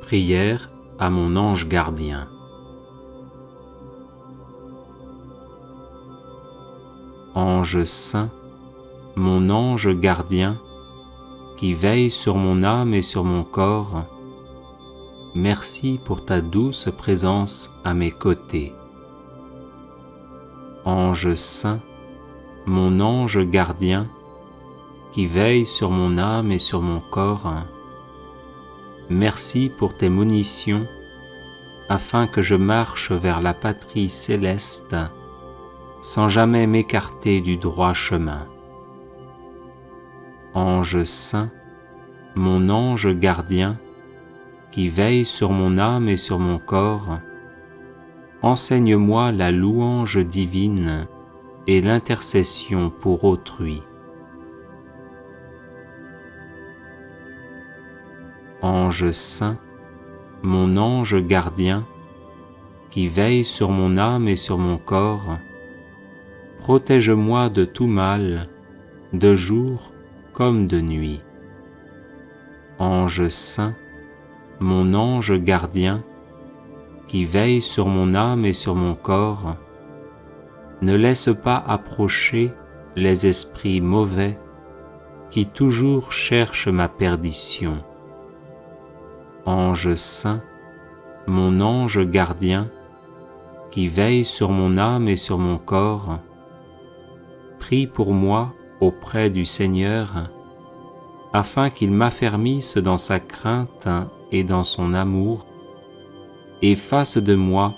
Prière à mon ange gardien. Ange saint, mon ange gardien, qui veille sur mon âme et sur mon corps, merci pour ta douce présence à mes côtés. Ange saint, mon ange gardien, qui veille sur mon âme et sur mon corps, merci pour tes monitions, afin que je marche vers la patrie céleste, sans jamais m'écarter du droit chemin. Ange saint, mon ange gardien, qui veille sur mon âme et sur mon corps, enseigne-moi la louange divine et l'intercession pour autrui. Ange saint, mon ange gardien, qui veille sur mon âme et sur mon corps, protège-moi de tout mal, de jour comme de nuit. Ange saint, mon ange gardien, qui veille sur mon âme et sur mon corps, ne laisse pas approcher les esprits mauvais qui toujours cherchent ma perdition. Ange saint, mon ange gardien, qui veille sur mon âme et sur mon corps, prie pour moi auprès du Seigneur, afin qu'il m'affermisse dans sa crainte et dans son amour, et fasse de moi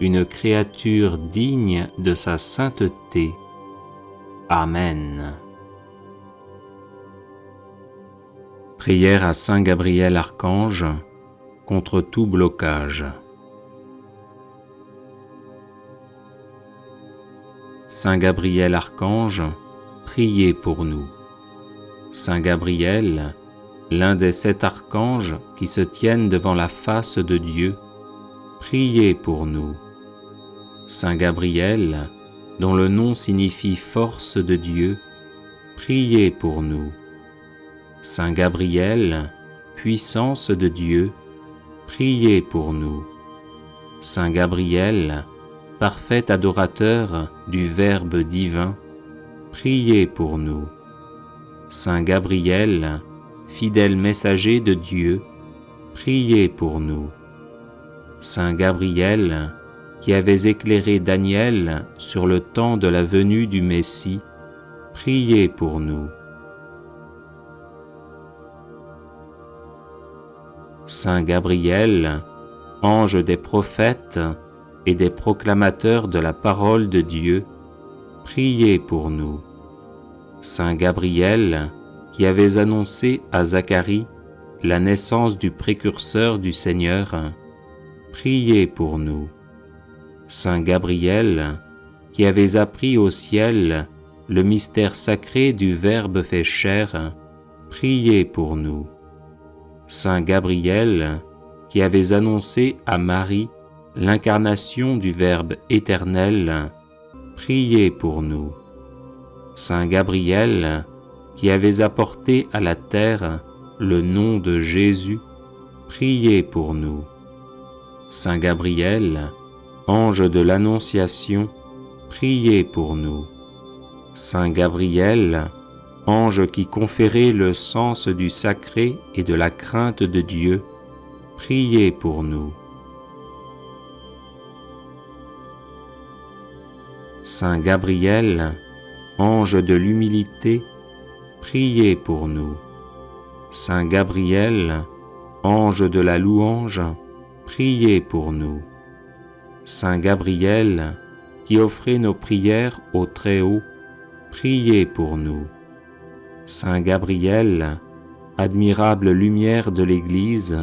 une créature digne de sa sainteté. Amen. Prière à Saint Gabriel Archange contre tout blocage. Saint Gabriel Archange, priez pour nous. Saint Gabriel, l'un des 7 archanges qui se tiennent devant la face de Dieu, priez pour nous. Saint Gabriel, dont le nom signifie force de Dieu, priez pour nous. Saint Gabriel, puissance de Dieu, priez pour nous. Saint Gabriel, parfait adorateur du Verbe divin, priez pour nous. Saint Gabriel, fidèle messager de Dieu, priez pour nous. Saint Gabriel, qui avez éclairé Daniel sur le temps de la venue du Messie, priez pour nous. Saint Gabriel, ange des prophètes et des proclamateurs de la parole de Dieu, priez pour nous. Saint Gabriel, qui avez annoncé à Zacharie la naissance du précurseur du Seigneur, priez pour nous. Saint Gabriel, qui avez appris au ciel le mystère sacré du Verbe fait chair, priez pour nous. Saint Gabriel, qui avez annoncé à Marie l'incarnation du Verbe éternel, priez pour nous. Saint Gabriel, qui avez apporté à la terre le nom de Jésus, priez pour nous. Saint Gabriel, ange de l'Annonciation, priez pour nous. Saint Gabriel, ange qui conférait le sens du sacré et de la crainte de Dieu, priez pour nous. Saint Gabriel, ange de l'humilité, priez pour nous. Saint Gabriel, ange de la louange, priez pour nous. Saint Gabriel, qui offrez nos prières au Très-Haut, priez pour nous. Saint Gabriel, admirable lumière de l'Église,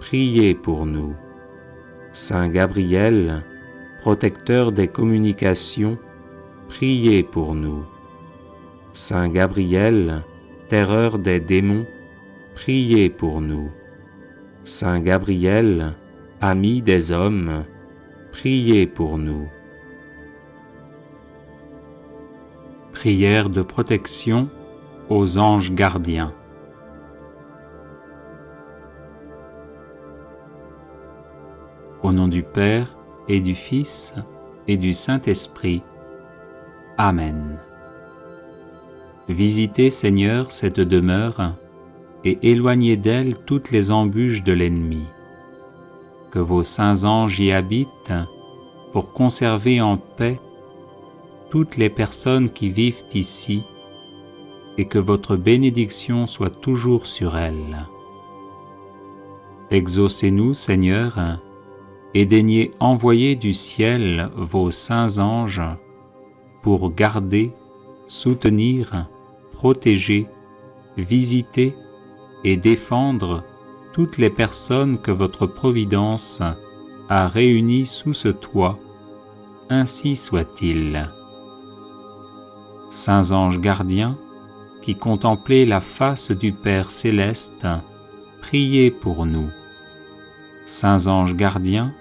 priez pour nous. Saint Gabriel, protecteur des communications, priez pour nous. Saint Gabriel, terreur des démons, priez pour nous. Saint Gabriel, ami des hommes, priez pour nous. Prière de protection aux anges gardiens. Au nom du Père, et du Fils, et du Saint-Esprit. Amen. Visitez, Seigneur, cette demeure, et éloignez d'elle toutes les embûches de l'ennemi. Que vos saints anges y habitent, pour conserver en paix toutes les personnes qui vivent ici, et que votre bénédiction soit toujours sur elles. Exaucez-nous, Seigneur, et daignez envoyer du ciel vos saints anges pour garder, soutenir, protéger, visiter et défendre toutes les personnes que votre providence a réunies sous ce toit, ainsi soit-il. Saints anges gardiens, qui contemplez la face du Père céleste, priez pour nous. Saints anges gardiens,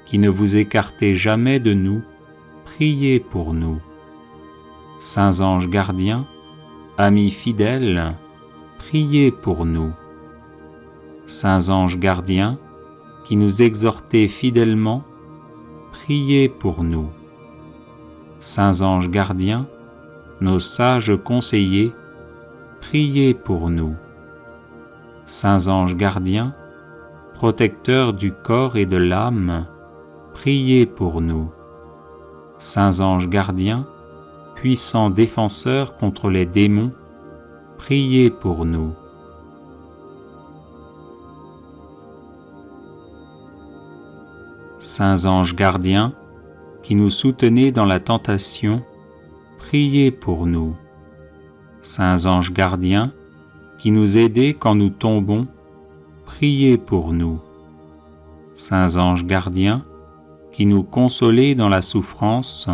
qui ne vous écartez jamais de nous, priez pour nous. Saints anges gardiens, amis fidèles, priez pour nous. Saints anges gardiens, qui nous exhortez fidèlement, priez pour nous. Saints anges gardiens, nos sages conseillers, priez pour nous. Saints anges gardiens, protecteurs du corps et de l'âme, priez pour nous. Saints anges gardiens, puissants défenseurs contre les démons, priez pour nous. Saints anges gardiens, qui nous soutenez dans la tentation, priez pour nous. Saints anges gardiens, qui nous aidez quand nous tombons, priez pour nous. Saints anges gardiens, qui nous consolez dans la souffrance,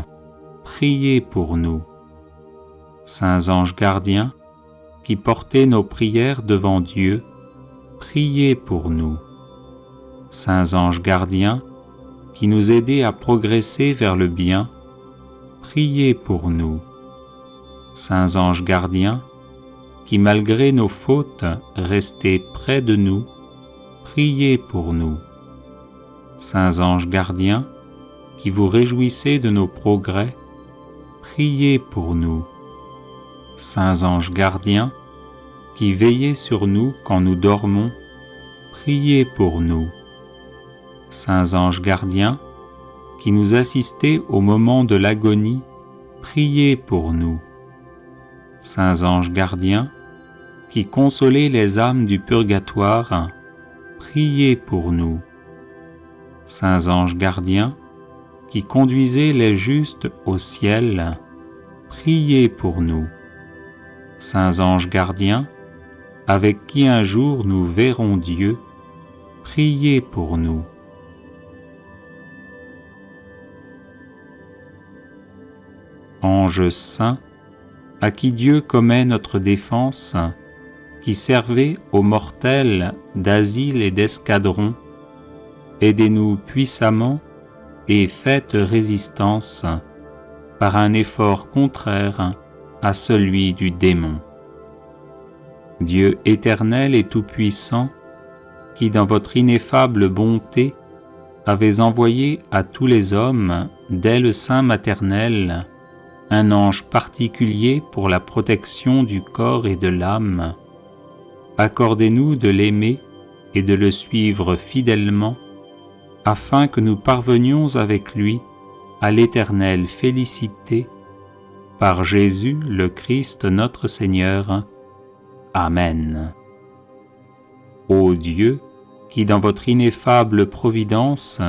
priez pour nous. Saints anges gardiens, qui portez nos prières devant Dieu, priez pour nous. Saints anges gardiens, qui nous aidez à progresser vers le bien, priez pour nous. Saints anges gardiens, qui malgré nos fautes restez près de nous, priez pour nous. Saints anges gardiens, qui vous réjouissez de nos progrès, priez pour nous. Saints anges gardiens, qui veillez sur nous quand nous dormons, priez pour nous. Saints anges gardiens, qui nous assistez au moment de l'agonie, priez pour nous. Saints anges gardiens, qui consolez les âmes du purgatoire, priez pour nous. Saints anges gardiens, qui conduisez les justes au ciel, priez pour nous. Saints anges gardiens, avec qui un jour nous verrons Dieu, priez pour nous. Anges saints, à qui Dieu commet notre défense, qui servez aux mortels d'asile et d'escadron, aidez-nous puissamment et faites résistance par un effort contraire à celui du démon. Dieu éternel et tout-puissant, qui dans votre ineffable bonté avez envoyé à tous les hommes, dès le sein maternel, un ange particulier pour la protection du corps et de l'âme, accordez-nous de l'aimer et de le suivre fidèlement, afin que nous parvenions avec lui à l'éternelle félicité, par Jésus le Christ notre Seigneur. Amen. Ô Dieu, qui dans votre ineffable providence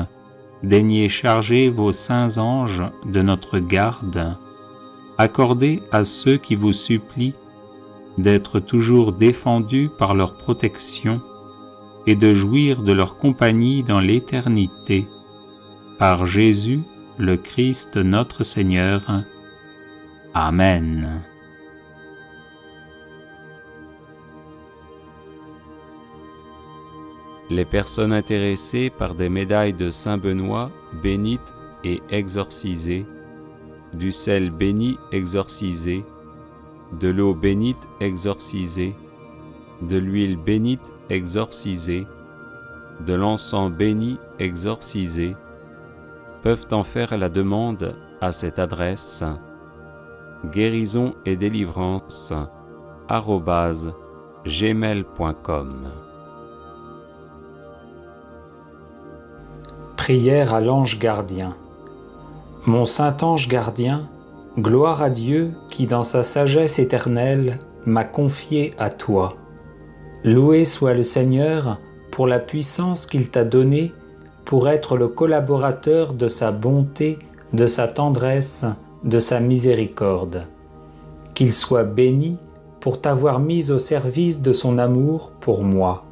daignez charger vos saints anges de notre garde, accordez à ceux qui vous supplient d'être toujours défendus par leur protection et de jouir de leur compagnie dans l'éternité, par Jésus le Christ notre Seigneur. Amen. Les personnes intéressées par des médailles de Saint Benoît bénites et exorcisées, du sel béni exorcisé, de l'eau bénite exorcisée, de l'huile bénite exorcisée, de l'encens béni exorcisé peuvent en faire la demande à cette adresse guérison et délivrance @gmail.com. Prière à l'ange gardien. Mon saint ange gardien, gloire à Dieu qui dans sa sagesse éternelle m'a confié à toi. Loué soit le Seigneur pour la puissance qu'il t'a donnée pour être le collaborateur de sa bonté, de sa tendresse, de sa miséricorde. Qu'il soit béni pour t'avoir mis au service de son amour pour moi.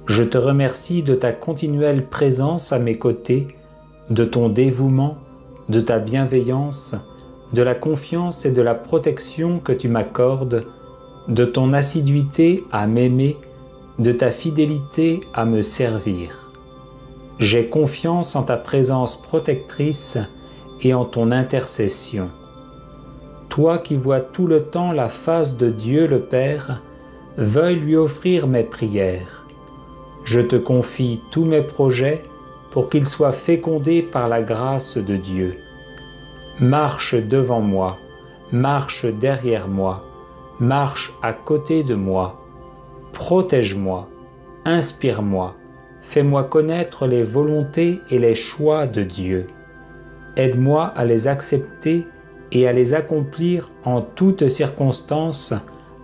Je te remercie de ta continuelle présence à mes côtés, de ton dévouement, de ta bienveillance, de la confiance et de la protection que tu m'accordes, de ton assiduité à m'aimer, de ta fidélité à me servir. J'ai confiance en ta présence protectrice et en ton intercession. Toi qui vois tout le temps la face de Dieu le Père, veuille lui offrir mes prières. Je te confie tous mes projets pour qu'ils soient fécondés par la grâce de Dieu. Marche devant moi, marche derrière moi, marche à côté de moi. Protège-moi, inspire-moi, fais-moi connaître les volontés et les choix de Dieu. Aide-moi à les accepter et à les accomplir en toutes circonstances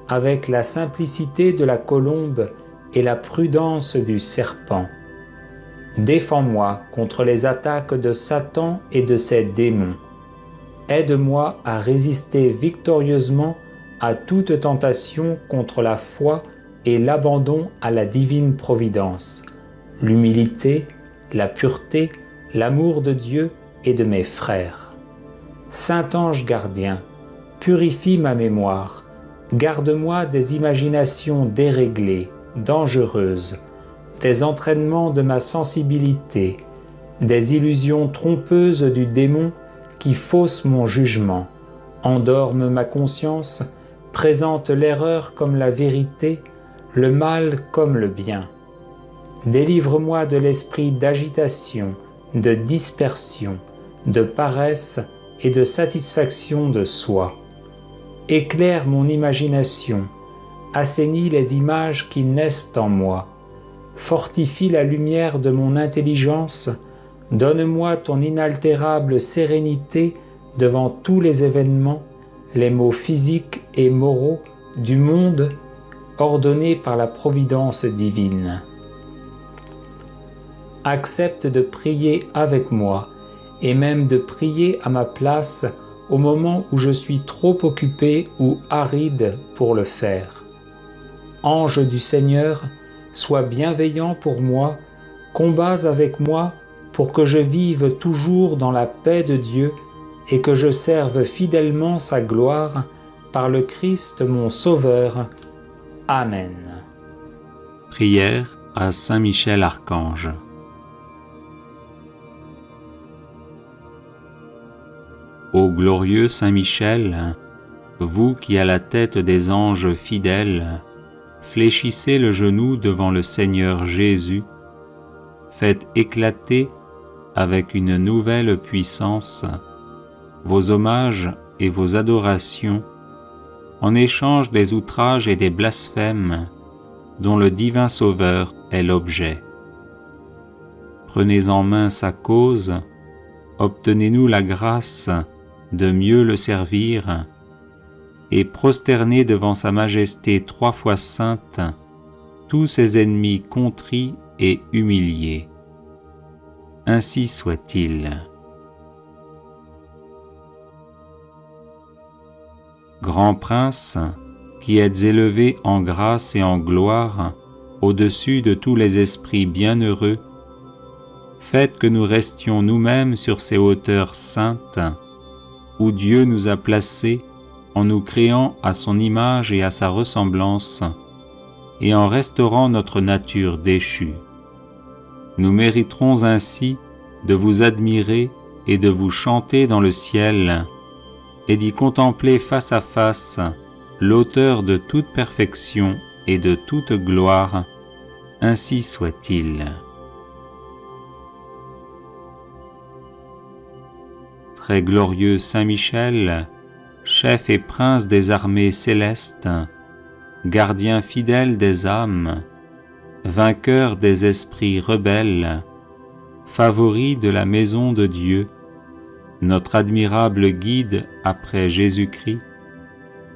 avec la simplicité de la colombe et la prudence du serpent. Défends-moi contre les attaques de Satan et de ses démons. Aide-moi à résister victorieusement à toute tentation contre la foi et l'abandon à la divine providence, l'humilité, la pureté, l'amour de Dieu et de mes frères. Saint ange gardien, purifie ma mémoire, garde-moi des imaginations déréglées, dangereuses, des entraînements de ma sensibilité, des illusions trompeuses du démon qui faussent mon jugement, endorment ma conscience, présentent l'erreur comme la vérité, le mal comme le bien. Délivre-moi de l'esprit d'agitation, de dispersion, de paresse et de satisfaction de soi. Éclaire mon imagination, assainis les images qui naissent en moi, fortifie la lumière de mon intelligence, donne-moi ton inaltérable sérénité devant tous les événements, les maux physiques et moraux du monde ordonnés par la providence divine. Accepte de prier avec moi et même de prier à ma place au moment où je suis trop occupé ou aride pour le faire. Ange du Seigneur, sois bienveillant pour moi, combats avec moi pour que je vive toujours dans la paix de Dieu et que je serve fidèlement sa gloire par le Christ mon Sauveur. Amen. Prière à Saint Michel Archange. Ô glorieux Saint Michel, vous qui à la tête des anges fidèles fléchissez le genou devant le Seigneur Jésus, faites éclater avec une nouvelle puissance vos hommages et vos adorations en échange des outrages et des blasphèmes dont le divin Sauveur est l'objet. Prenez en main sa cause, obtenez-nous la grâce de mieux le servir et prosternez devant sa majesté 3 fois sainte tous ses ennemis contrits et humiliés. Ainsi soit-il. Grand Prince, qui êtes élevé en grâce et en gloire au-dessus de tous les esprits bienheureux, faites que nous restions nous-mêmes sur ces hauteurs saintes où Dieu nous a placés en nous créant à son image et à sa ressemblance et en restaurant notre nature déchue. Nous mériterons ainsi de vous admirer et de vous chanter dans le ciel et d'y contempler face à face l'auteur de toute perfection et de toute gloire. Ainsi soit-il. Très glorieux Saint Michel, chef et prince des armées célestes, gardien fidèle des âmes, vainqueur des esprits rebelles, favori de la maison de Dieu, notre admirable guide après Jésus-Christ,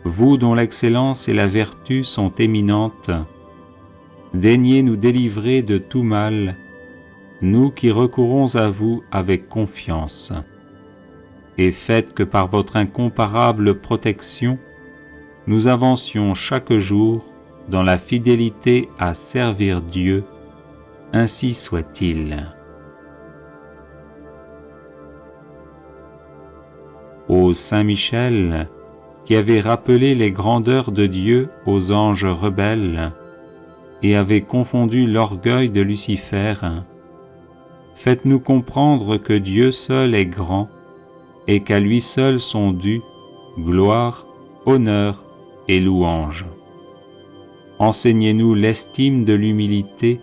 vous dont l'excellence et la vertu sont éminentes, daignez nous délivrer de tout mal, nous qui recourons à vous avec confiance, et faites que par votre incomparable protection, nous avancions chaque jour dans la fidélité à servir Dieu, ainsi soit-il. Ô Saint Michel, qui avez rappelé les grandeurs de Dieu aux anges rebelles et avez confondu l'orgueil de Lucifer, faites-nous comprendre que Dieu seul est grand et qu'à lui seul sont dus gloire, honneur et louange. Enseignez-nous l'estime de l'humilité,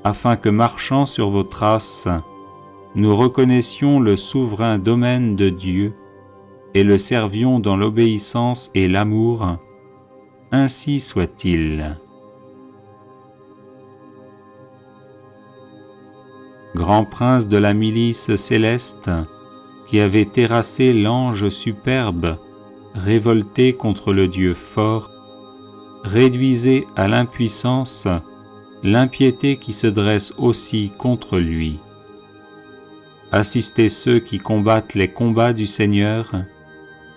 afin que, marchant sur vos traces, nous reconnaissions le souverain domaine de Dieu et le servions dans l'obéissance et l'amour, ainsi soit-il. Grand prince de la milice céleste, qui avait terrassé l'ange superbe, révolté contre le Dieu fort, réduisez à l'impuissance l'impiété qui se dresse aussi contre lui. Assistez ceux qui combattent les combats du Seigneur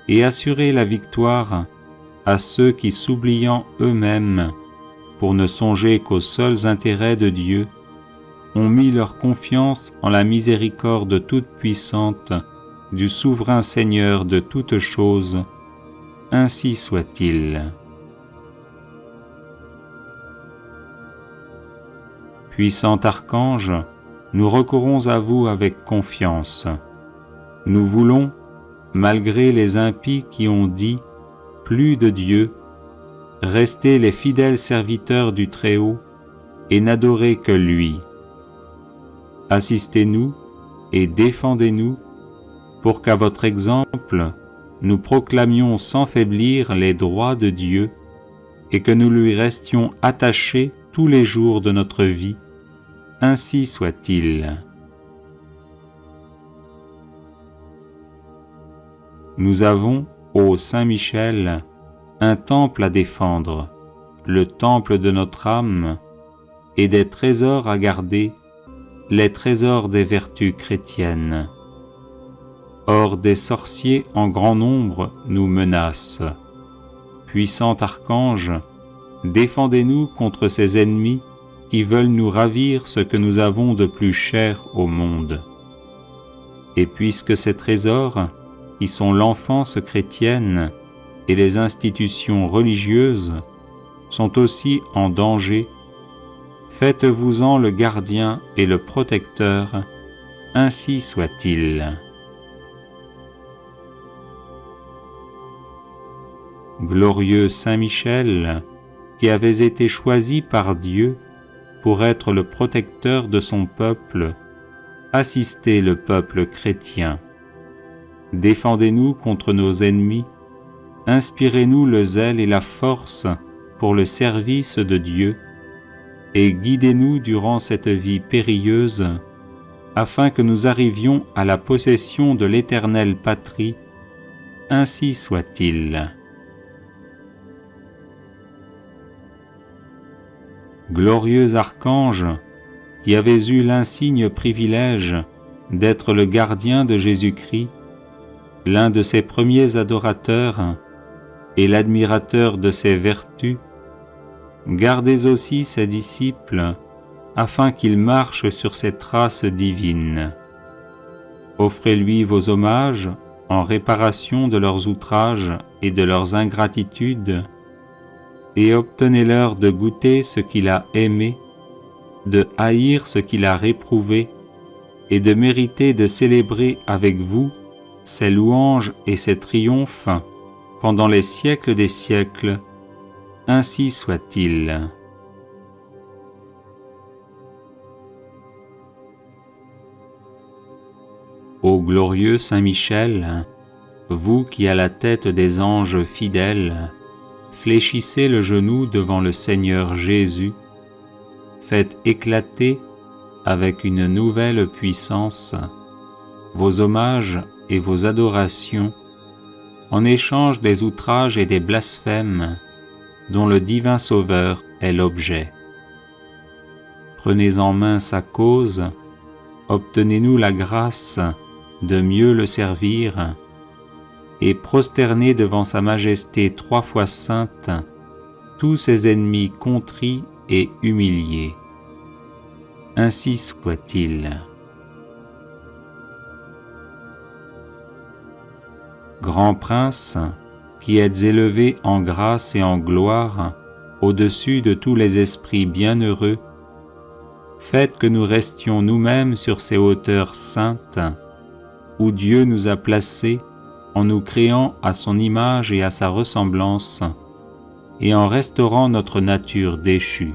et assurez la victoire à ceux qui, s'oubliant eux-mêmes, pour ne songer qu'aux seuls intérêts de Dieu, ont mis leur confiance en la miséricorde toute-puissante du souverain Seigneur de toutes choses, ainsi soit-il. Puissant archange, nous recourons à vous avec confiance. Nous voulons, malgré les impies qui ont dit « plus de Dieu », rester les fidèles serviteurs du Très-Haut et n'adorer que lui. Assistez-nous et défendez-nous pour qu'à votre exemple, nous proclamions sans faiblir les droits de Dieu et que nous lui restions attachés tous les jours de notre vie. Ainsi soit-il. Nous avons, ô Saint Michel, un temple à défendre, le temple de notre âme, et des trésors à garder, les trésors des vertus chrétiennes. Or des sorciers en grand nombre nous menacent. Puissant archange, défendez-nous contre ces ennemis qui veulent nous ravir ce que nous avons de plus cher au monde. Et puisque ces trésors, qui sont l'enfance chrétienne et les institutions religieuses, sont aussi en danger, faites-vous-en le gardien et le protecteur, ainsi soit-il. Glorieux Saint Michel, qui avez été choisi par Dieu pour être le protecteur de son peuple, assistez le peuple chrétien. Défendez-nous contre nos ennemis, inspirez-nous le zèle et la force pour le service de Dieu, et guidez-nous durant cette vie périlleuse, afin que nous arrivions à la possession de l'éternelle patrie, ainsi soit-il. Glorieux archange, qui avez eu l'insigne privilège d'être le gardien de Jésus-Christ, l'un de ses premiers adorateurs et l'admirateur de ses vertus, gardez aussi ses disciples afin qu'ils marchent sur ses traces divines. Offrez-lui vos hommages en réparation de leurs outrages et de leurs ingratitudes, et obtenez-leur de goûter ce qu'il a aimé, de haïr ce qu'il a réprouvé, et de mériter de célébrer avec vous ses louanges et ses triomphes pendant les siècles des siècles, ainsi soit-il. Ô glorieux Saint Michel, vous qui à la tête des anges fidèles, fléchissez le genou devant le Seigneur Jésus, faites éclater avec une nouvelle puissance vos hommages et vos adorations en échange des outrages et des blasphèmes dont le divin Sauveur est l'objet. Prenez en main sa cause, obtenez-nous la grâce de mieux le servir, et prosternez devant sa majesté 3 fois sainte tous ses ennemis contrits et humiliés. Ainsi soit-il. Grand Prince, qui êtes élevé en grâce et en gloire au-dessus de tous les esprits bienheureux, faites que nous restions nous-mêmes sur ces hauteurs saintes où Dieu nous a placés en nous créant à son image et à sa ressemblance et en restaurant notre nature déchue.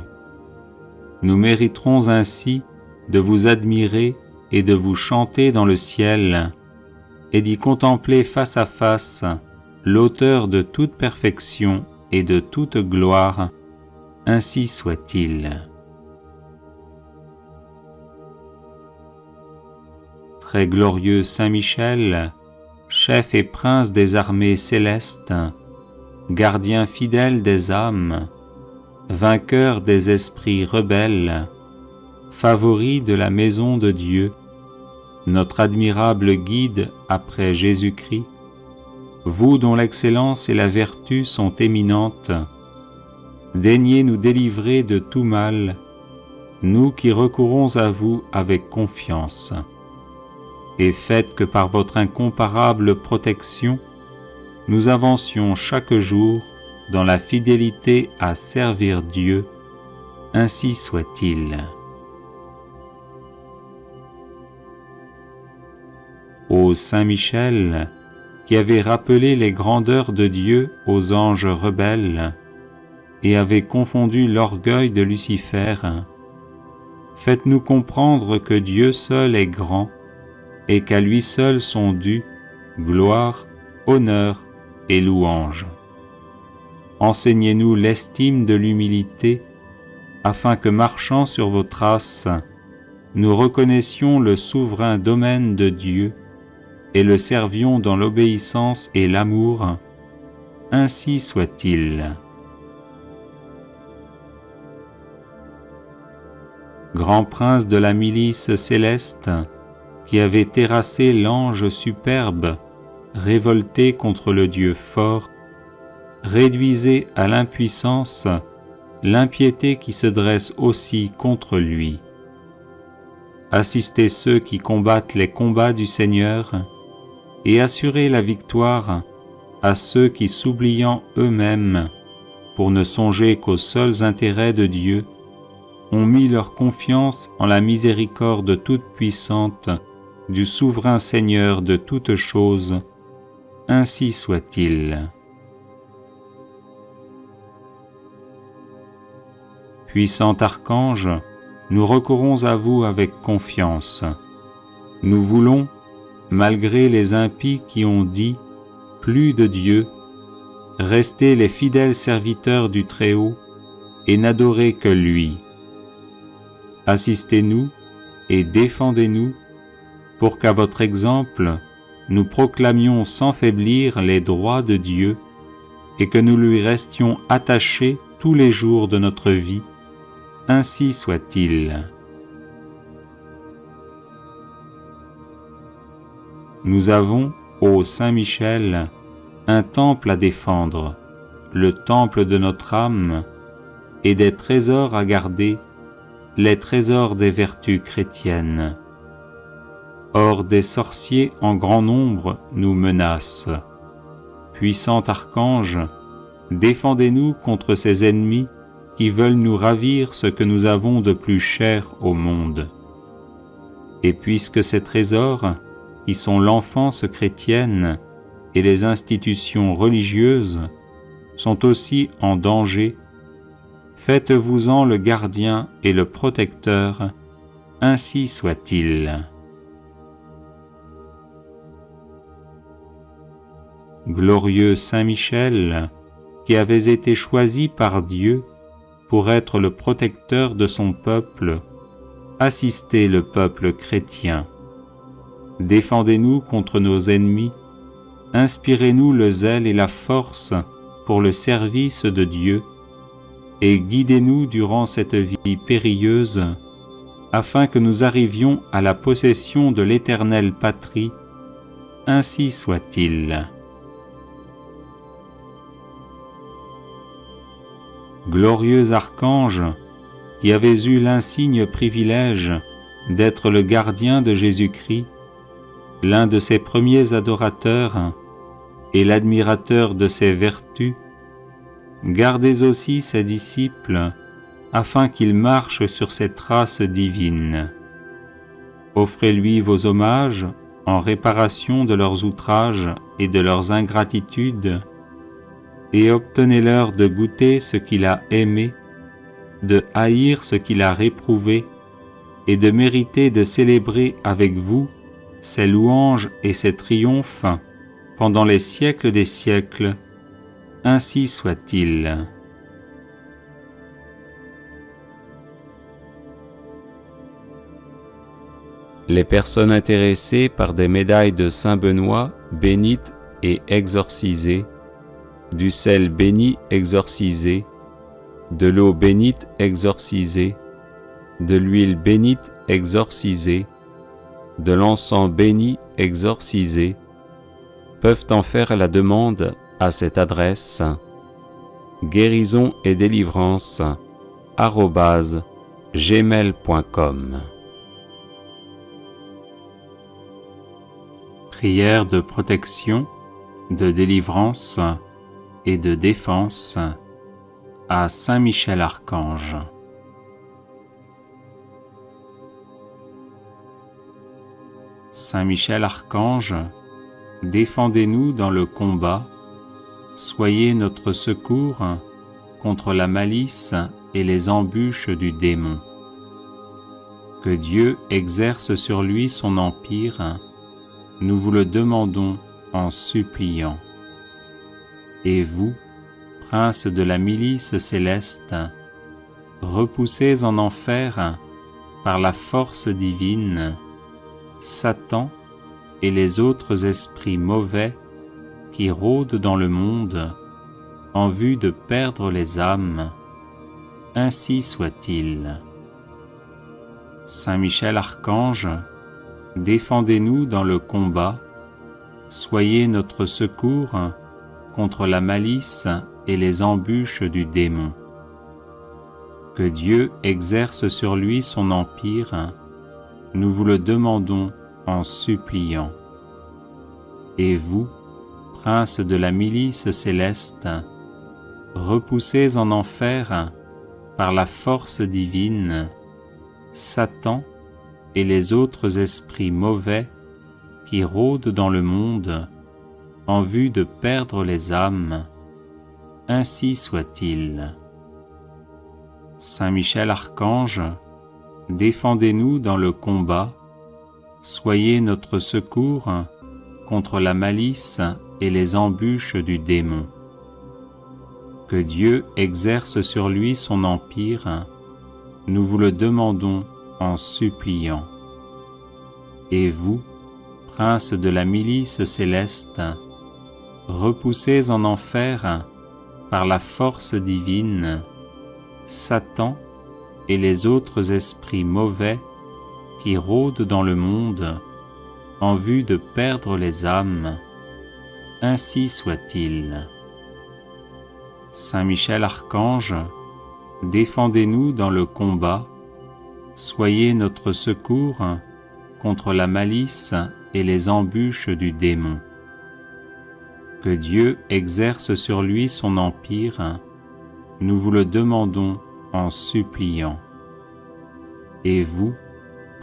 Nous mériterons ainsi de vous admirer et de vous chanter dans le ciel et d'y contempler face à face l'auteur de toute perfection et de toute gloire. Ainsi soit-il. Très glorieux Saint Michel, chef et prince des armées célestes, gardien fidèle des âmes, vainqueur des esprits rebelles, favori de la maison de Dieu, notre admirable guide après Jésus-Christ, vous dont l'excellence et la vertu sont éminentes, daignez nous délivrer de tout mal, nous qui recourons à vous avec confiance. Et faites que par votre incomparable protection, nous avancions chaque jour dans la fidélité à servir Dieu. Ainsi soit-il. Ô Saint Michel, qui avez rappelé les grandeurs de Dieu aux anges rebelles et avez confondu l'orgueil de Lucifer, faites-nous comprendre que Dieu seul est grand et qu'à lui seul sont dus gloire, honneur et louange. Enseignez-nous l'estime de l'humilité, afin que, marchant sur vos traces, nous reconnaissions le souverain domaine de Dieu et le servions dans l'obéissance et l'amour. Ainsi soit-il. Grand prince de la milice céleste, qui avait terrassé l'ange superbe, révolté contre le Dieu fort, réduisez à l'impuissance l'impiété qui se dresse aussi contre lui. Assistez ceux qui combattent les combats du Seigneur et assurez la victoire à ceux qui, s'oubliant eux-mêmes, pour ne songer qu'aux seuls intérêts de Dieu, ont mis leur confiance en la miséricorde toute-puissante du souverain Seigneur de toutes choses. Ainsi soit-il. Puissant archange, nous recourons à vous avec confiance. Nous voulons, malgré les impies qui ont dit « plus de Dieu », rester les fidèles serviteurs du Très-Haut et n'adorer que lui. Assistez-nous et défendez-nous pour qu'à votre exemple, nous proclamions sans faiblir les droits de Dieu et que nous lui restions attachés tous les jours de notre vie. Ainsi soit-il. Nous avons, ô Saint Michel, un temple à défendre, le temple de notre âme, et des trésors à garder, les trésors des vertus chrétiennes. Or des sorciers en grand nombre nous menacent. Puissant archange, défendez-nous contre ces ennemis qui veulent nous ravir ce que nous avons de plus cher au monde. Et puisque ces trésors, qui sont l'enfance chrétienne et les institutions religieuses, sont aussi en danger, faites-vous-en le gardien et le protecteur, ainsi soit-il. Glorieux Saint Michel, qui avez été choisi par Dieu pour être le protecteur de son peuple, assistez le peuple chrétien. Défendez-nous contre nos ennemis, inspirez-nous le zèle et la force pour le service de Dieu, et guidez-nous durant cette vie périlleuse, afin que nous arrivions à la possession de l'éternelle patrie. Ainsi soit-il. Glorieux archange, qui avez eu l'insigne privilège d'être le gardien de Jésus-Christ, l'un de ses premiers adorateurs et l'admirateur de ses vertus, gardez aussi ses disciples afin qu'ils marchent sur ses traces divines. Offrez-lui vos hommages en réparation de leurs outrages et de leurs ingratitudes, et obtenez-leur de goûter ce qu'il a aimé, de haïr ce qu'il a réprouvé, et de mériter de célébrer avec vous ses louanges et ses triomphes pendant les siècles des siècles. Ainsi soit-il. Les personnes intéressées par des médailles de Saint Benoît bénites et exorcisées, du sel béni exorcisé, de l'eau bénite exorcisée, de l'huile bénite exorcisée, de l'encens béni exorcisé, peuvent en faire la demande à cette adresse guérison et délivrance @gmail.com. Prière de protection, de délivrance et de défense à Saint Michel Archange. Saint Michel Archange, défendez-nous dans le combat, soyez notre secours contre la malice et les embûches du démon. Que Dieu exerce sur lui son empire, nous vous le demandons en suppliant. Et vous, princes de la milice céleste, repoussez en enfer par la force divine Satan et les autres esprits mauvais qui rôdent dans le monde en vue de perdre les âmes. Ainsi soit-il. Saint Michel Archange, défendez-nous dans le combat, soyez notre secours contre la malice et les embûches du démon. Que Dieu exerce sur lui son empire, nous vous le demandons en suppliant. Et vous, princes de la milice céleste, repoussez en enfer par la force divine Satan et les autres esprits mauvais qui rôdent dans le monde en vue de perdre les âmes. Ainsi soit-il. Saint Michel Archange, défendez-nous dans le combat, soyez notre secours contre la malice et les embûches du démon. Que Dieu exerce sur lui son empire, nous vous le demandons en suppliant. Et vous, princes de la milice céleste, repoussez en enfer par la force divine Satan et les autres esprits mauvais qui rôdent dans le monde en vue de perdre les âmes. Ainsi soit-il. Saint Michel Archange, défendez-nous dans le combat, soyez notre secours contre la malice et les embûches du démon. Que Dieu exerce sur lui son empire, nous vous le demandons en suppliant. Et vous,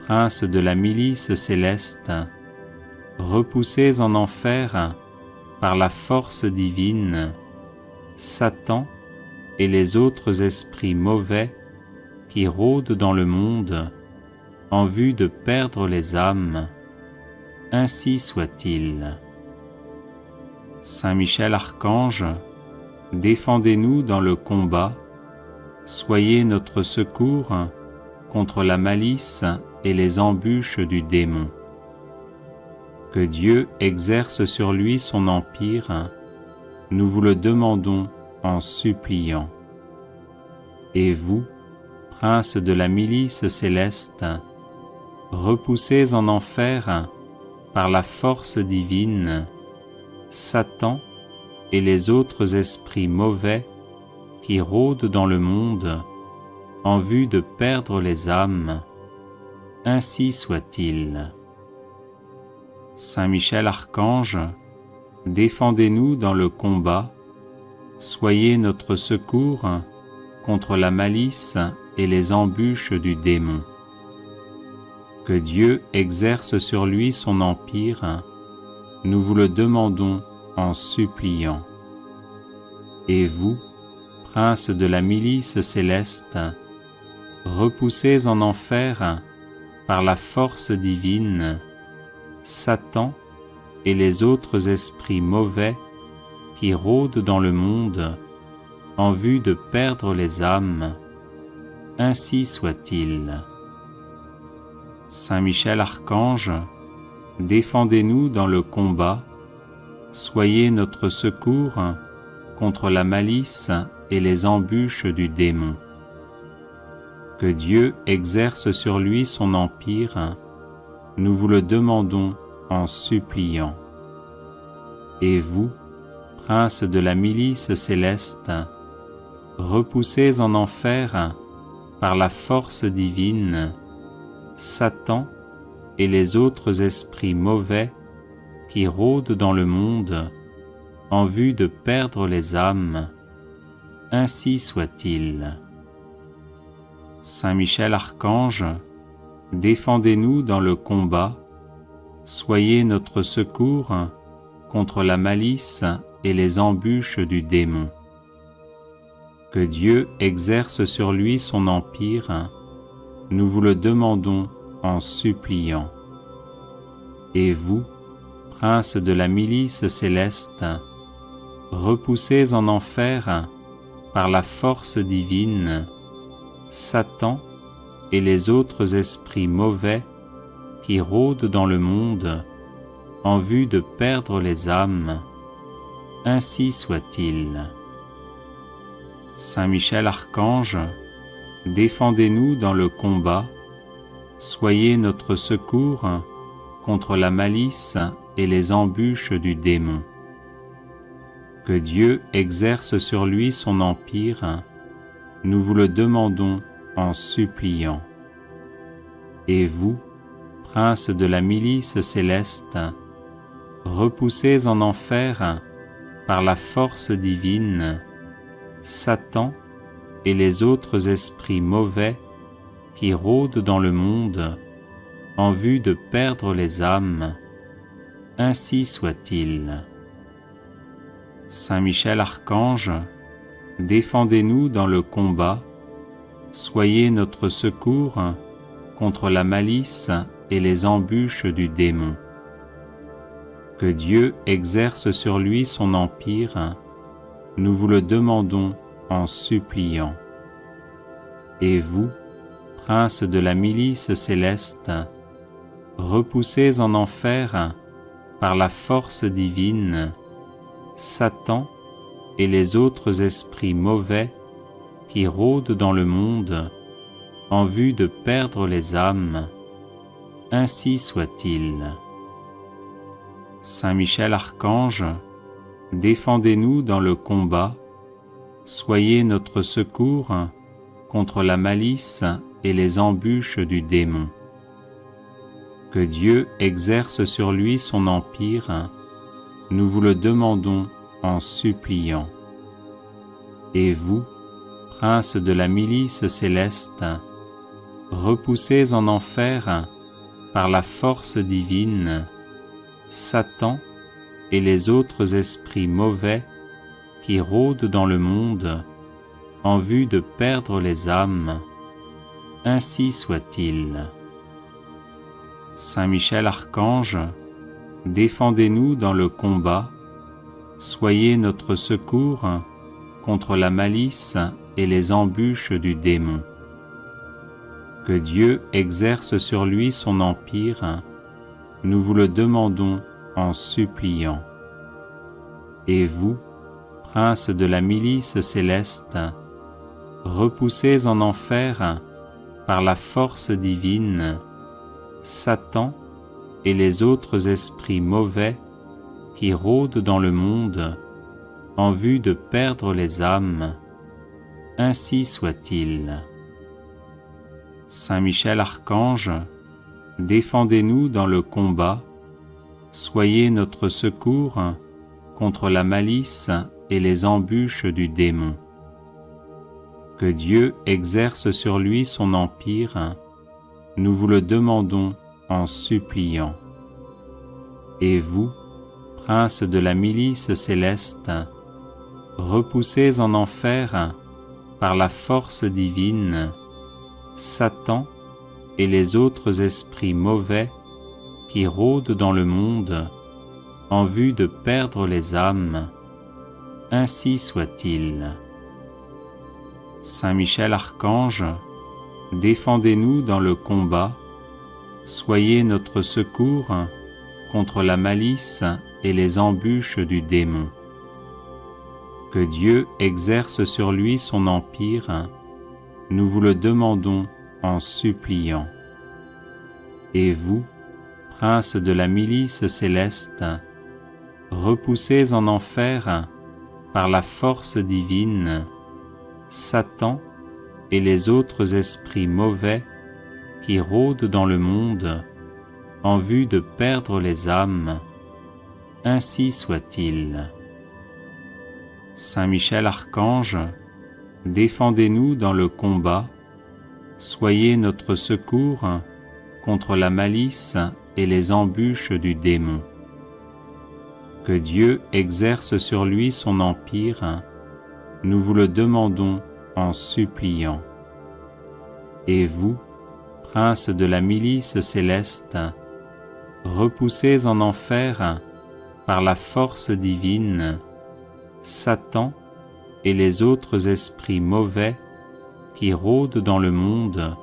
princes de la milice céleste, repoussez en enfer par la force divine Satan et les autres esprits mauvais qui rôdent dans le monde en vue de perdre les âmes. Ainsi soit-il. Saint Michel Archange, défendez-nous dans le combat, soyez notre secours contre la malice et les embûches du démon. Que Dieu exerce sur lui son empire, nous vous le demandons en suppliant. Et vous, prince de la milice céleste, repoussez en enfer, par la force divine, Satan et les autres esprits mauvais qui rôdent dans le monde en vue de perdre les âmes. Ainsi soit-il. Saint Michel Archange, défendez-nous dans le combat, soyez notre secours contre la malice et les embûches du démon. Que Dieu exerce sur lui son empire, nous vous le demandons en suppliant. Et vous, prince de la milice céleste, repoussez en enfer, par la force divine, Satan et les autres esprits mauvais qui rôdent dans le monde en vue de perdre les âmes. Ainsi soit-il. Saint Michel Archange, défendez-nous dans le combat, soyez notre secours contre la malice et les embûches du démon. Que Dieu exerce sur lui son empire, nous vous le demandons en suppliant. Et vous, prince de la milice céleste, repoussez en enfer, par la force divine, Satan et les autres esprits mauvais qui rôdent dans le monde en vue de perdre les âmes. Ainsi soit-il. Saint Michel Archange, défendez-nous dans le combat, soyez notre secours contre la malice et les embûches du démon. Que Dieu exerce sur lui son empire, nous vous le demandons en suppliant. Et vous, prince de la milice céleste, repoussez en enfer, par la force divine, Satan et les autres esprits mauvais qui rôdent dans le monde en vue de perdre les âmes. Ainsi soit-il. Saint Michel Archange, défendez-nous dans le combat, soyez notre secours contre la malice et les embûches du démon. Que Dieu exerce sur lui son empire, nous vous le demandons en suppliant. Et vous, prince de la milice céleste, repoussez en enfer, par la force divine, Satan et les autres esprits mauvais qui rôdent dans le monde en vue de perdre les âmes. Ainsi soit-il. Saint Michel Archange, défendez-nous dans le combat, soyez notre secours contre la malice et les embûches du démon. Que Dieu exerce sur lui son empire, nous vous le demandons en suppliant. Et vous, prince de la milice céleste, repoussez en enfer, par la force divine, Satan et les autres esprits mauvais qui rôdent dans le monde en vue de perdre les âmes. Ainsi soit-il. Saint Michel Archange, défendez-nous dans le combat, soyez notre secours contre la malice et les embûches du démon. Que Dieu exerce sur lui son empire, nous vous le demandons en suppliant. Et vous, prince de la milice céleste, repoussez en enfer, par la force divine, Satan et les autres esprits mauvais qui rôdent dans le monde en vue de perdre les âmes. Ainsi soit-il. Saint Michel Archange, défendez-nous dans le combat, soyez notre secours contre la malice et les embûches du démon. Que Dieu exerce sur lui son empire, nous vous le demandons en suppliant. Et vous, prince de la milice céleste, repoussez en enfer par la force divine Satan et les autres esprits mauvais qui rôdent dans le monde en vue de perdre les âmes. Ainsi soit-il. Saint Michel Archange, défendez-nous dans le combat, soyez notre secours contre la malice et les embûches du démon. Que Dieu exerce sur lui son empire, nous vous le demandons en suppliant. Et vous, prince de la milice céleste, repoussez en enfer par la force divine Satan et les autres esprits mauvais qui rôdent dans le monde en vue de perdre les âmes. Ainsi soit-il. Saint Michel Archange, défendez-nous dans le combat, soyez notre secours contre la malice et les embûches du démon. Que Dieu exerce sur lui son empire, nous vous le demandons en suppliant. Et vous, prince de la milice céleste, repoussez en enfer par la force divine Satan et les autres esprits mauvais qui rôdent dans le monde en vue de perdre les âmes. Ainsi soit-il. Saint Michel Archange, défendez-nous dans le combat, soyez notre secours contre la malice et les embûches du démon. Que Dieu exerce sur lui son empire, nous vous le demandons en suppliant. Et vous, prince de la milice céleste, repoussez en enfer par la force divine Satan et les autres esprits mauvais qui rôdent dans le monde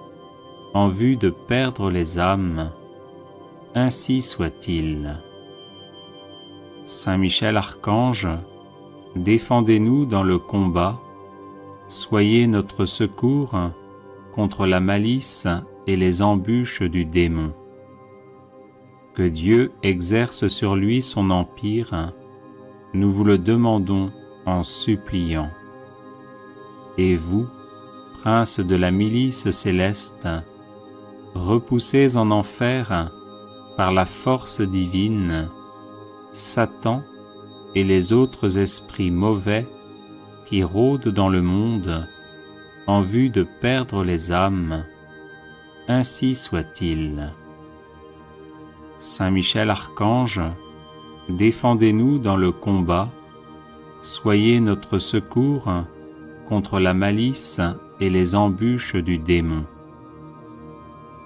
en vue de perdre les âmes. Ainsi soit-il. Saint Michel Archange, défendez-nous dans le combat, soyez notre secours contre la malice et les embûches du démon. Que Dieu exerce sur lui son empire, nous vous le demandons en suppliant. Et vous, prince de la milice céleste, repoussez en enfer par la force divine Satan et les autres esprits mauvais qui rôdent dans le monde en vue de perdre les âmes. Ainsi soit-il. Saint Michel Archange, défendez-nous dans le combat, soyez notre secours contre la malice et les embûches du démon.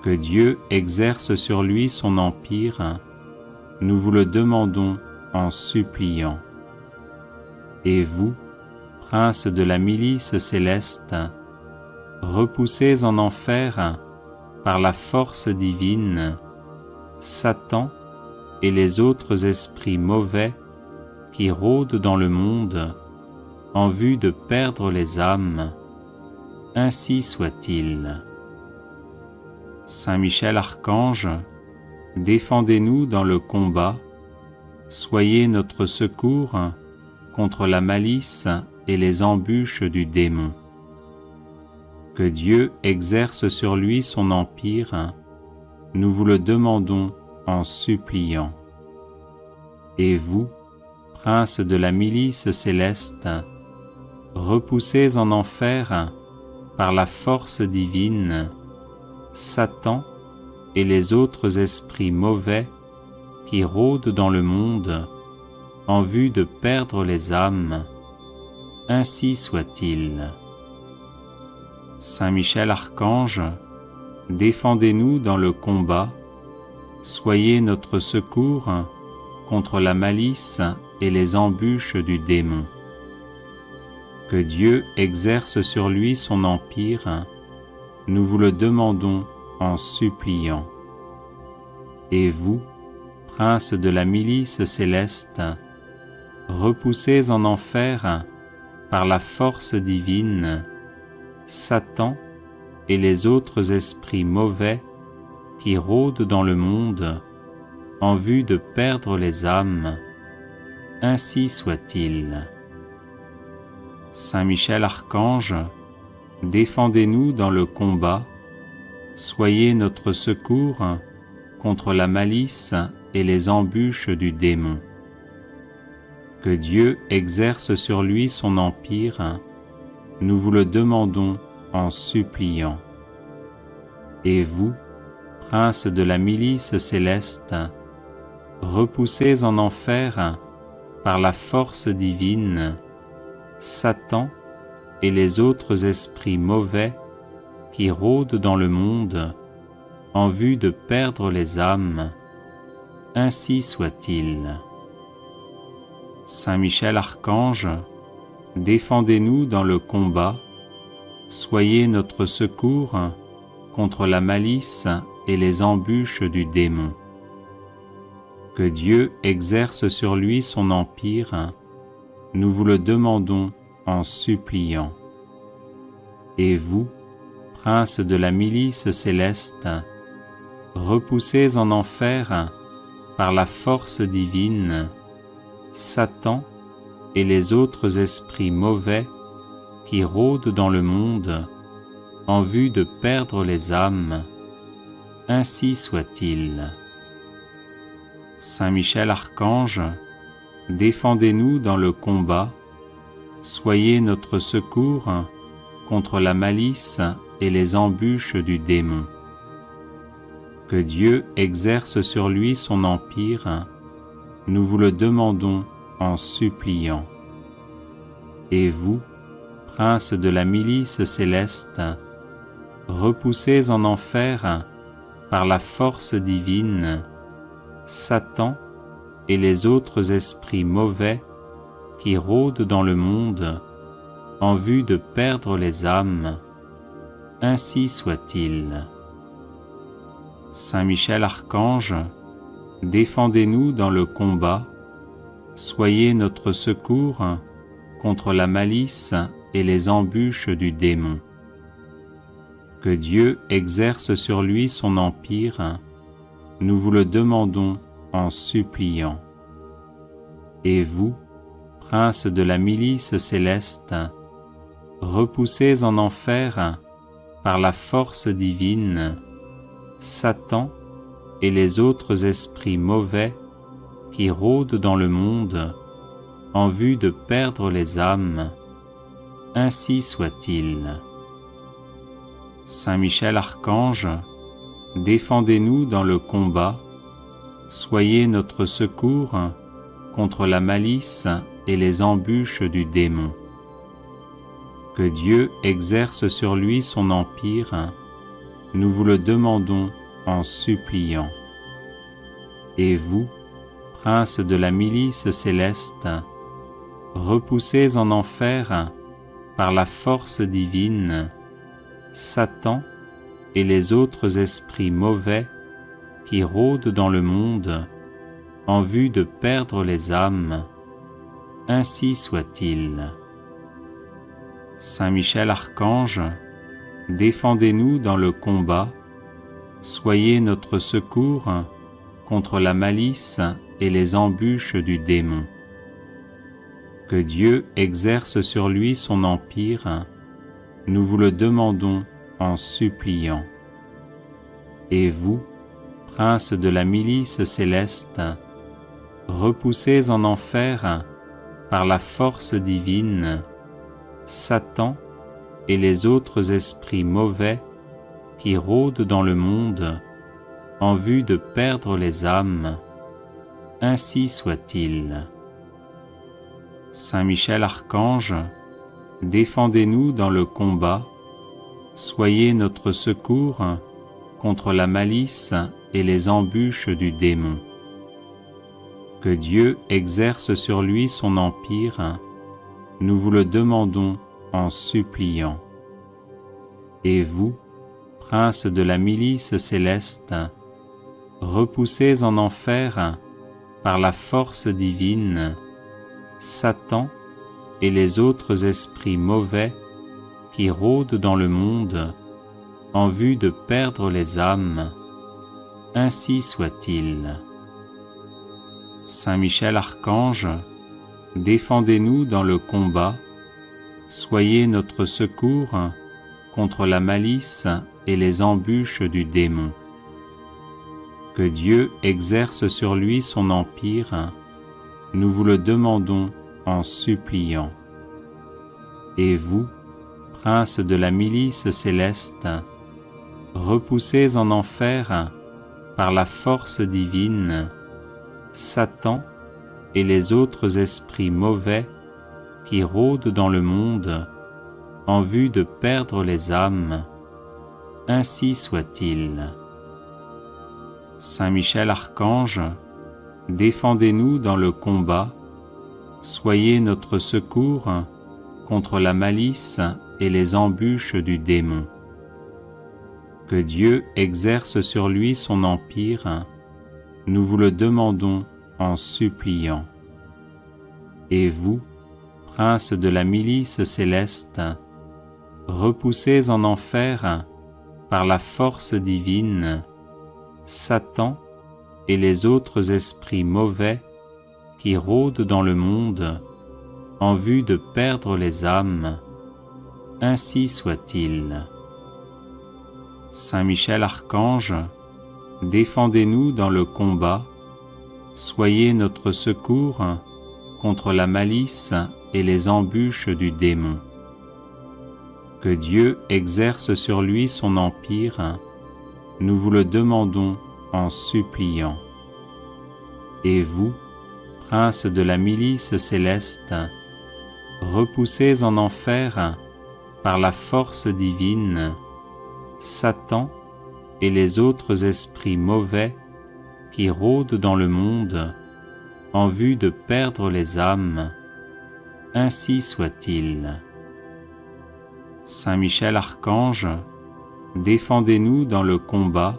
Que Dieu exerce sur lui son empire, nous vous le demandons en suppliant. Et vous, prince de la milice céleste, repoussez en enfer par la force divine Satan et les autres esprits mauvais qui rôdent dans le monde en vue de perdre les âmes. Ainsi soit-il. Saint Michel Archange, défendez-nous dans le combat, soyez notre secours contre la malice et les embûches du démon. Que Dieu exerce sur lui son empire, nous vous le demandons en suppliant. Et vous, prince de la milice céleste, repoussez en enfer par la force divine Satan et les autres esprits mauvais qui rôdent dans le monde en vue de perdre les âmes. Ainsi soit-il. Saint Michel Archange, défendez-nous dans le combat, soyez notre secours contre la malice et les embûches du démon. Que Dieu exerce sur lui son empire, nous vous le demandons en suppliant. Et vous, princes de la milice céleste, repoussés en enfer par la force divine, Satan et les autres esprits mauvais qui rôdent dans le monde en vue de perdre les âmes, ainsi soit-il. Saint Michel Archange, défendez-nous dans le combat, soyez notre secours contre la malice et les embûches du démon. Que Dieu exerce sur lui son empire, nous vous le demandons en suppliant. Et vous, princes de la milice céleste, repoussés en enfer par la force divine, Satan et les autres esprits mauvais qui rôdent dans le monde en vue de perdre les âmes, ainsi soit-il. Saint Michel Archange, défendez-nous dans le combat, soyez notre secours contre la malice et les embûches du démon. Que Dieu exerce sur lui son empire, nous vous le demandons en suppliant. Et vous, princes de la milice céleste, repoussés en enfer par la force divine, Satan et les autres esprits mauvais qui rôdent dans le monde en vue de perdre les âmes, ainsi soit-il. Saint Michel Archange, défendez-nous dans le combat, soyez notre secours contre la malice et les embûches du démon. Que Dieu exerce sur lui son empire, nous vous le demandons en suppliant. Et vous, princes de la milice céleste, repoussés en enfer par la force divine, Satan et les autres esprits mauvais qui rôdent dans le monde en vue de perdre les âmes, ainsi soit-il. Saint Michel Archange, défendez-nous dans le combat, soyez notre secours contre la malice et les embûches du démon. Que Dieu exerce sur lui son empire, nous vous le demandons en suppliant. Et vous, princes de la milice céleste, repoussés en enfer par la force divine, Satan et les autres esprits mauvais qui rôdent dans le monde en vue de perdre les âmes, ainsi soit-il. Saint Michel Archange, défendez-nous dans le combat, soyez notre secours contre la malice et les embûches du démon. Que Dieu exerce sur lui son empire, nous vous le demandons en suppliant. Et vous, princes de la milice céleste, repoussés en enfer par la force divine, Satan et les autres esprits mauvais qui rôdent dans le monde en vue de perdre les âmes, ainsi soit-il. Saint Michel Archange, défendez-nous dans le combat, soyez notre secours contre la malice et les embûches du démon. Que Dieu exerce sur lui son empire, nous vous le demandons en suppliant. Et vous, princes de la milice céleste, repoussés en enfer par la force divine, Satan et les autres esprits mauvais qui rôdent dans le monde en vue de perdre les âmes, ainsi soit-il. Saint Michel Archange, défendez-nous dans le combat, soyez notre secours contre la malice et les embûches du démon. Que Dieu exerce sur lui son empire, nous vous le demandons en suppliant. Et vous, princes de la milice céleste, repoussés en enfer par la force divine, Satan et les autres esprits mauvais qui rôdent dans le monde en vue de perdre les âmes, ainsi soit-il. Saint Michel Archange, défendez-nous dans le combat, soyez notre secours contre la malice et les embûches du démon. Que Dieu exerce sur lui son empire, nous vous le demandons en suppliant. Et vous, princes de la milice céleste, repoussés en enfer par la force divine, Satan et les autres esprits mauvais qui rôdent dans le monde en vue de perdre les âmes, ainsi soit-il. Saint Michel Archange, défendez-nous dans le combat, soyez notre secours contre la malice et les embûches du démon. Que Dieu exerce sur lui son empire, nous vous le demandons en suppliant. Et vous, princes de la milice céleste, repoussés en enfer par la force divine, Satan et les autres esprits mauvais qui rôdent dans le monde en vue de perdre les âmes, ainsi soit-il. Saint Michel Archange, défendez-nous dans le combat, soyez notre secours contre la malice et les embûches du démon. Que Dieu exerce sur lui son empire, nous vous le demandons en suppliant. Et vous, princes de la milice céleste, repoussés en enfer par la force divine, Satan et les autres esprits mauvais qui rôdent dans le monde en vue de perdre les âmes, ainsi soit-il. Saint Michel Archange, défendez-nous dans le combat,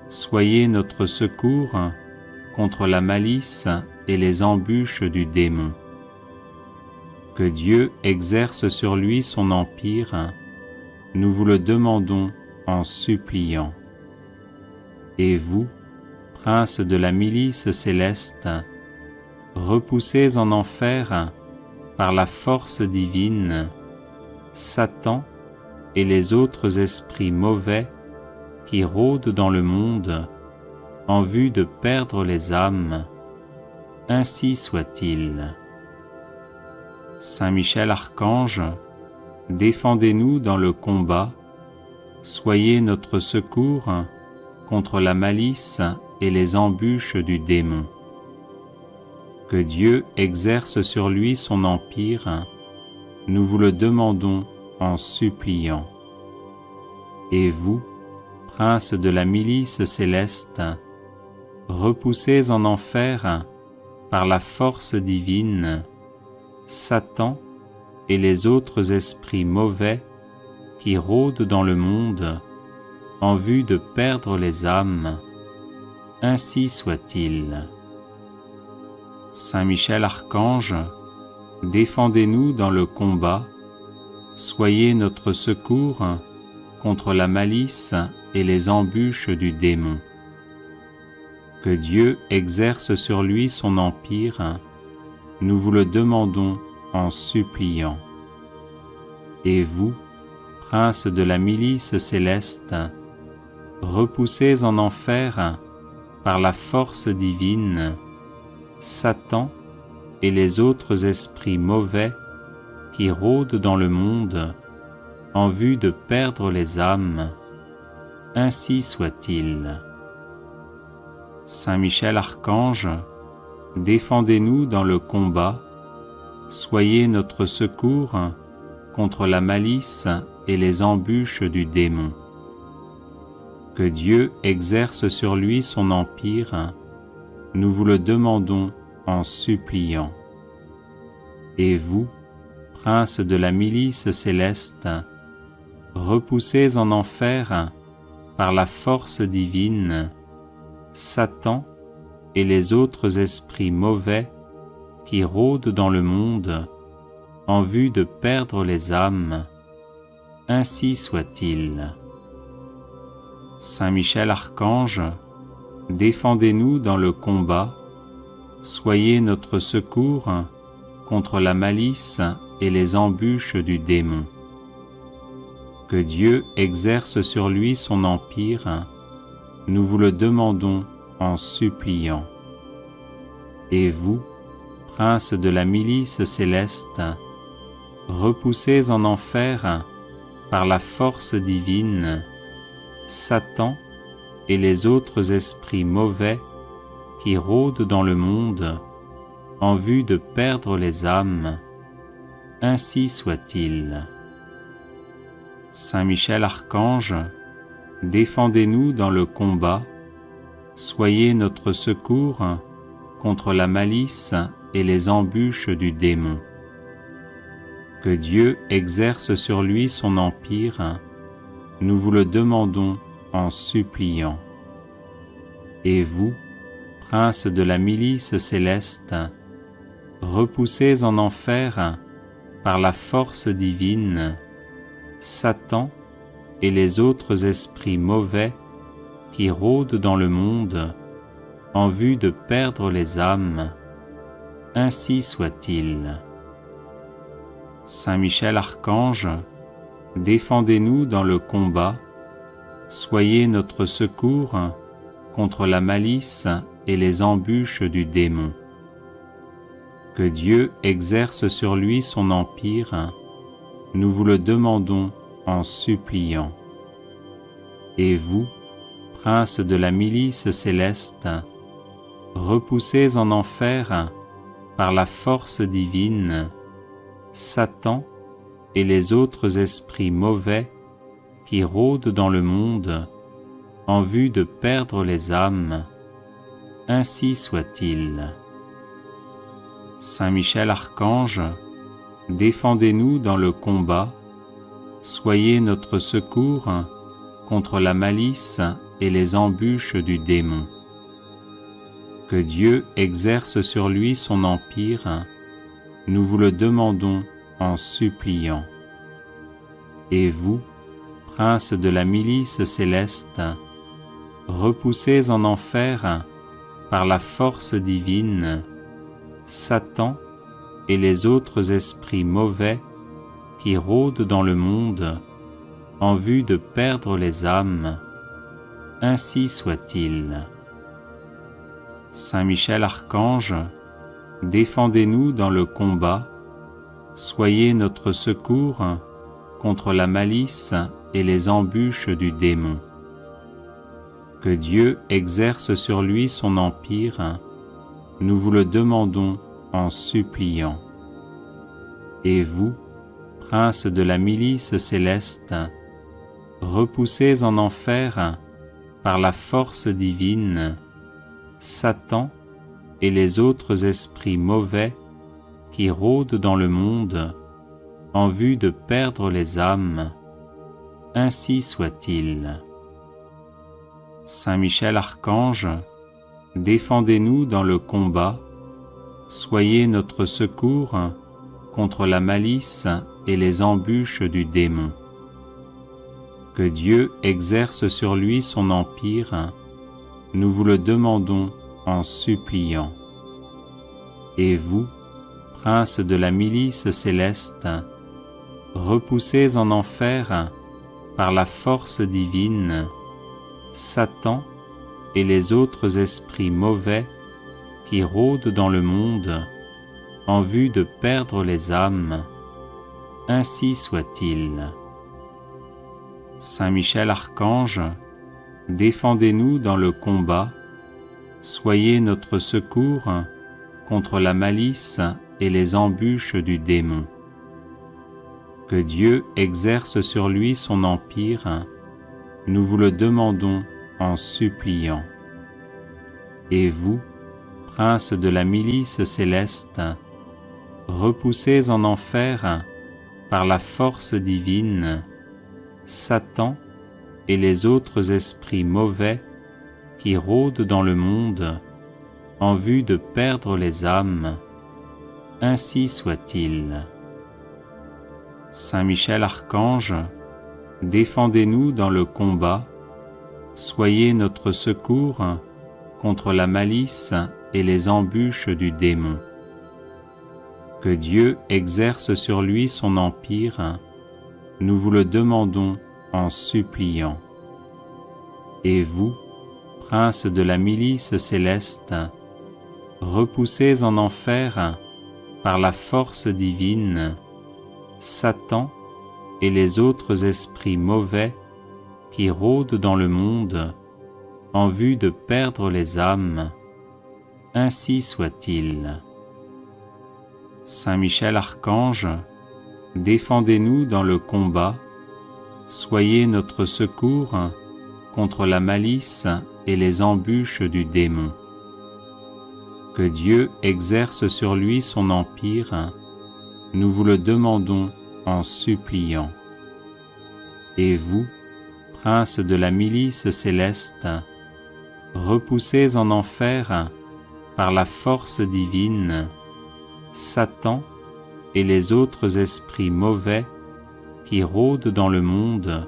soyez notre secours contre la malice et les embûches du démon. Que Dieu exerce sur lui son empire, nous vous le demandons en suppliant. Et vous, princes de la milice céleste, repoussés en enfer par la force divine, Satan et les autres esprits mauvais qui rôdent dans le monde en vue de perdre les âmes, ainsi soit-il. Saint Michel Archange, défendez-nous dans le combat, soyez notre secours contre la malice et les embûches du démon. Que Dieu exerce sur lui son empire, nous vous le demandons en suppliant. Et vous, princes de la milice céleste, repoussés en enfer par la force divine, Satan et les autres esprits mauvais qui rôdent dans le monde en vue de perdre les âmes, ainsi soit-il. Saint Michel Archange, défendez-nous dans le combat, soyez notre secours contre la malice et les embûches du démon. Que Dieu exerce sur lui son empire, nous vous le demandons en suppliant. Et vous, princes de la milice céleste, repoussés en enfer par la force divine, Satan et les autres esprits mauvais qui rôdent dans le monde en vue de perdre les âmes, ainsi soit-il. Saint Michel Archange, défendez-nous dans le combat, soyez notre secours contre la malice et les embûches du démon. Que Dieu exerce sur lui son empire, nous vous le demandons en suppliant. Et vous, princes de la milice céleste, repoussés en enfer par la force divine, Satan et les autres esprits mauvais qui rôdent dans le monde en vue de perdre les âmes, ainsi soit-il. Saint Michel Archange, défendez-nous dans le combat, soyez notre secours contre la malice et les embûches du démon. Que Dieu exerce sur lui son empire, nous vous le demandons en suppliant. Et vous, princes de la milice céleste, repoussés en enfer par la force divine, Satan et les autres esprits mauvais qui rôdent dans le monde en vue de perdre les âmes, ainsi soit-il. Saint Michel Archange, défendez-nous dans le combat, soyez notre secours contre la malice et les embûches du démon. Que Dieu exerce sur lui son empire, nous vous le demandons en suppliant. Et vous, princes de la milice céleste, repoussés en enfer par la force divine, Satan et les autres esprits mauvais qui rôdent dans le monde en vue de perdre les âmes, ainsi soit-il. Saint Michel Archange, défendez-nous dans le combat, soyez notre secours contre la malice et les embûches du démon. Que Dieu exerce sur lui son empire, nous vous le demandons en suppliant. Et vous, princes de la milice céleste, repoussés en enfer par la force divine, Satan et les autres esprits mauvais qui rôdent dans le monde en vue de perdre les âmes, ainsi soit-il. Saint Michel Archange, défendez-nous dans le combat, soyez notre secours contre la malice et les embûches du démon. Que Dieu exerce sur lui son empire, nous vous le demandons en suppliant. Et vous, princes de la milice céleste, repoussés en enfer par la force divine, Satan et les autres esprits mauvais qui rôdent dans le monde en vue de perdre les âmes, ainsi soit-il. Saint Michel Archange, défendez-nous dans le combat, soyez notre secours contre la malice et les embûches du démon. Que Dieu exerce sur lui son empire, nous vous le demandons en suppliant. Et vous, princes de la milice céleste, repoussés en enfer par la force divine, Satan et les autres esprits mauvais qui rôdent dans le monde en vue de perdre les âmes, ainsi soit-il. Saint Michel Archange, défendez-nous dans le combat, soyez notre secours contre la malice et les embûches du démon. Que Dieu exerce sur lui son empire, nous vous le demandons en suppliant. Et vous, princes de la milice céleste, repoussés en enfer par la force divine, Satan et les autres esprits mauvais qui rôdent dans le monde en vue de perdre les âmes, ainsi soit-il. Saint Michel Archange, défendez-nous dans le combat, soyez notre secours contre la malice et les embûches du démon. Que Dieu exerce sur lui son empire, nous vous le demandons en suppliant. Et vous, princes de la milice céleste, repoussés en enfer par la force divine, Satan et les autres esprits mauvais qui rôdent dans le monde en vue de perdre les âmes, ainsi soit-il. Saint Michel Archange, défendez-nous dans le combat, soyez notre secours contre la malice et les embûches du démon. Que Dieu exerce sur lui son empire, nous vous le demandons en suppliant. Et vous, princes de la milice céleste, repoussés en enfer par la force divine, Satan et les autres esprits mauvais qui rôdent dans le monde en vue de perdre les âmes, ainsi soit-il. Saint Michel Archange, défendez-nous dans le combat, soyez notre secours contre la malice et les embûches du démon. Que Dieu exerce sur lui son empire, nous vous le demandons en suppliant. Et vous, princes de la milice céleste, repoussés en enfer par la force divine, Satan et les autres esprits mauvais qui rôdent dans le monde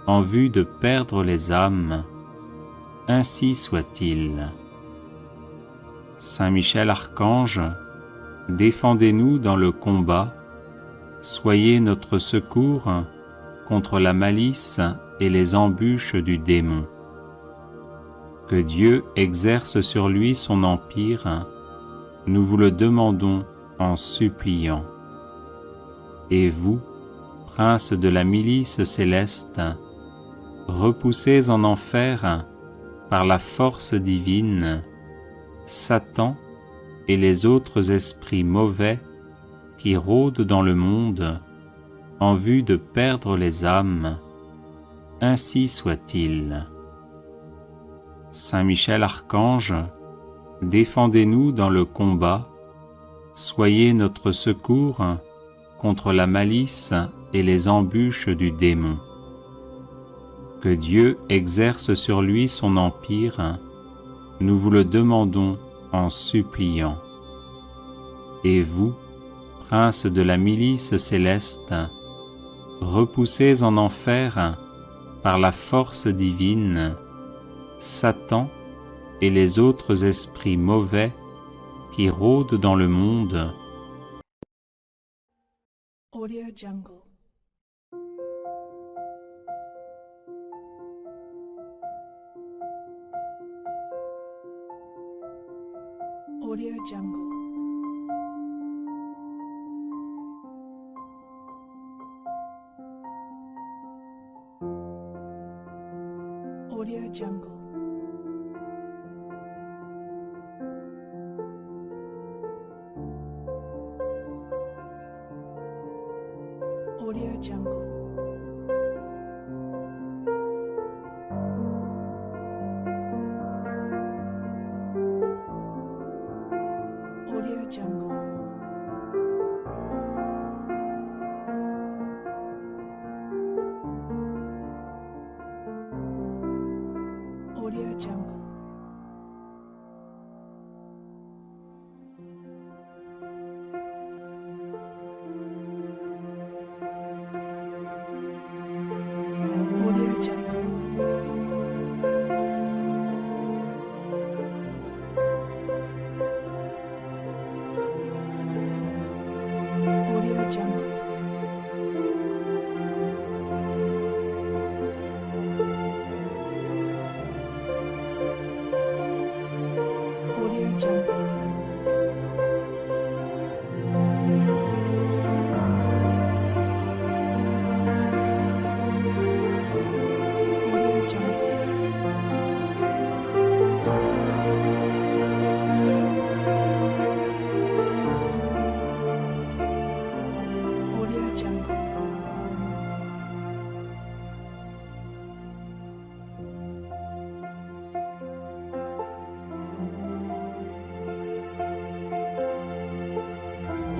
en vue de perdre les âmes, ainsi soit-il. Saint Michel Archange, défendez-nous dans le combat, soyez notre secours contre la malice et les embûches du démon. Que Dieu exerce sur lui son empire, nous vous le demandons en suppliant. Et vous, princes de la milice céleste, repoussés en enfer par la force divine, Satan et les autres esprits mauvais qui rôdent dans le monde en vue de perdre les âmes, ainsi soit-il. Saint Michel Archange, défendez-nous dans le combat, soyez notre secours contre la malice et les embûches du démon. Que Dieu exerce sur lui son empire, nous vous le demandons en suppliant. Et vous, princes de la milice céleste, repoussés en enfer par la force divine, Satan et les autres esprits mauvais qui rôdent dans le monde. Audio Jungle. Audio Jungle. Audio Jungle. Audio Jungle. Audio Jungle. Audio Jungle.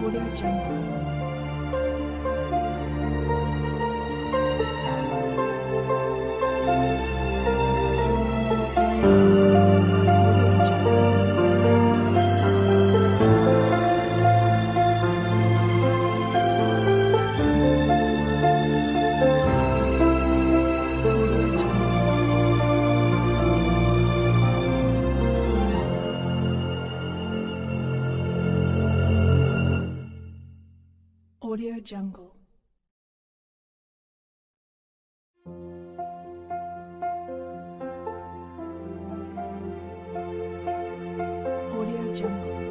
Audio Jungle. Audio Jungle. Audio Jungle.